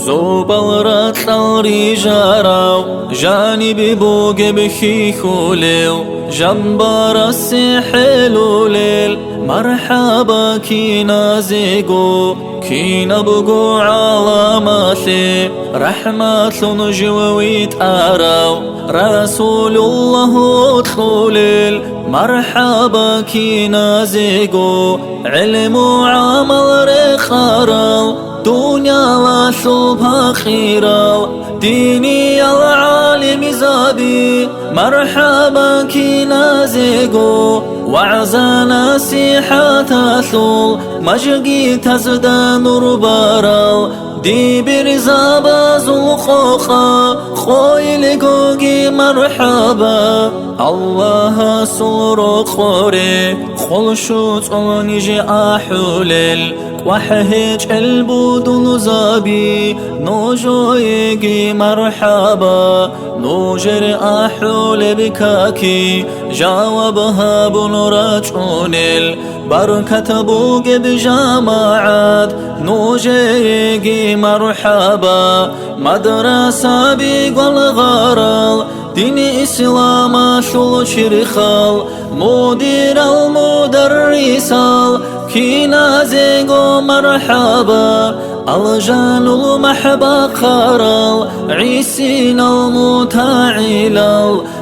زوبل راتل ريجارو جانبي بوق بخي خوليو جنبار السحلو ليل مرحبا كينا زيقو كينا بقو علاماتي رحمة جويت أراو رسول الله طوليل مرحبا كينا زيقو علم وعمل رخارو دنيا وشبه خيرو ديني العالم زابي مرحبا كينا زيقو وعزا نصيحة ثول مجقي تزدان ربارو دي برزا بازو خوخا خوي لقوقي مرحبا الله سورو خوري خلشوت ونجي أحولل وحهج البودن زابي نوجويقي مرحبا نوجر أحول بكاكي جاوبها بنرجعون البركة بوق بجامعات نوجيقي مرحبا مدرسة بيقول غرال دين إسلام شل شرخال مدير المدرسال كينا زيقو مرحبا الجان المحبا قرال عيسين المتاعيل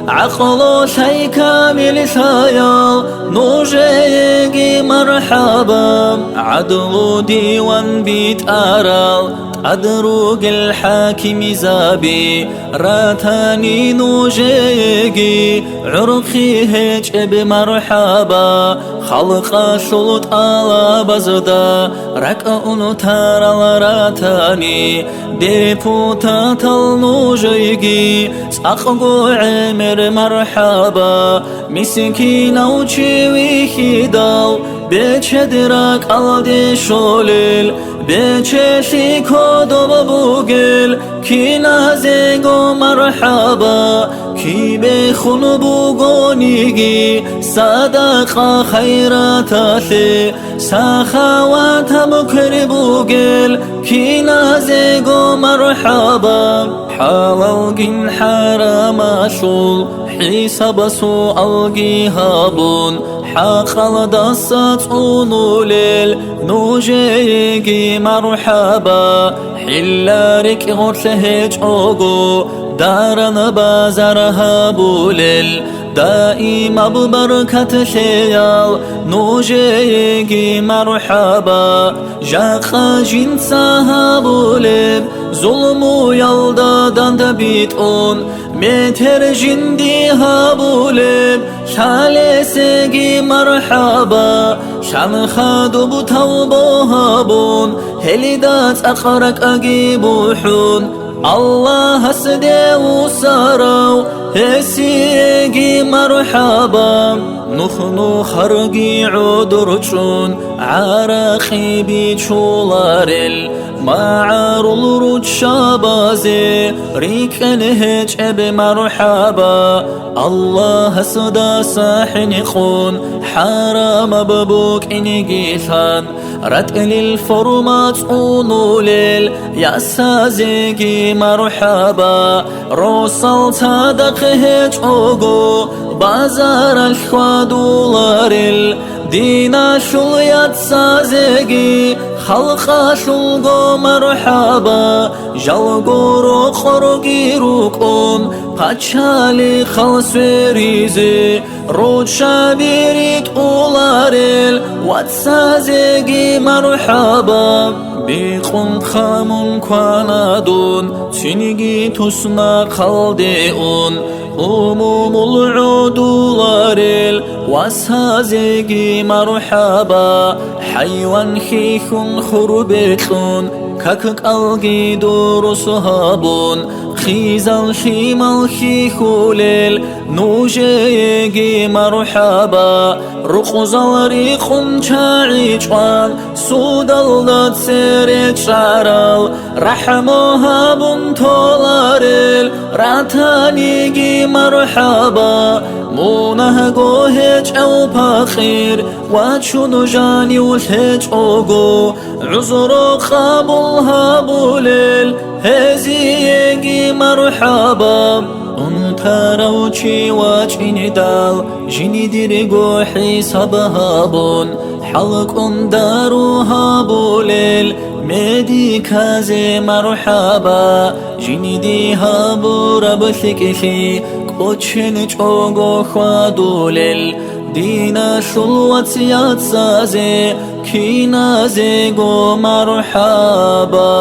عقل شي كامل خيال نوجيقي مرحبا عدل ديوان بيت أرال أدروق الحاكم زابي راتاني نوجيقي عرقي هجب مرحبا خلق شلط على بزدا ركأ تارا راتاني ديبوتا تلنوجيقي سأقو عمر مرحبا مسكين وشيوي خيداو بيشدرك على شوليل بيشي كودو ببوغل كينا زيقو مرحبا كي بيخون بوغونيجي صدقا خيرات ثي سخوات مكر بوغل كينا زيقو مرحبا حلوقين حرام شول حساب سوء الجهابون حقل دست أنولل نوجيقي مرحبا حلارك غرتهج أوغو دارن بازارها بولل دائما ببركة خيال نوجيقي مرحبا جاقا جنسها بولب ظلم يلدادان دبيتون متر جنديها بولب شالسيقي مرحبا شان خادو بتوبوها بون هلدات أقرك أجيبوحون الله هسدي وسارو هسيقي مرحبا نخنو خرقي عودرجون عراقي بيشولارل معار الرج شابازي ريك انهج بمرحبا الله سدا ساحن خون حرام ببوك انجيثان رتقل الفرمات أونوليل يا سازيقي مرحبا روصل صادق هج أوغو بازار الخوادولارل دينا شليات سازيقي خلقا شلغو مرحبا جلغو خرقي روكون قاتشالي خلسويريزي رود شابيريت أولاريل واتسازيقي مرحبا بيقون خامون كوانادون تنجي تسنا خالدئون أموم العدولاريل واسازيقي مرحبا حيوان خيخون خربتون كاكك ألقي دور صهابون خيزان شيمال خيخوليل نوجيقي مرحبا رخوزال ريخون شاعيشوان سودالدات سيريت شارال رحموها بنتولاريل راتانيقي مرحبا مونه قوهج أو بخير واتشون جاني والهج أوغو عذر خابل هابوليل هزيجي مرحبا انت روشي واتشيني دال جيني ديريغو حساب هابون حلق دارو هابوليل ميدي كازي مرحبا جيني دي هابو ربثكي كوتشن چوغو خوادوليل دينا شلوات ياتسازي كينا زيغو مرحبا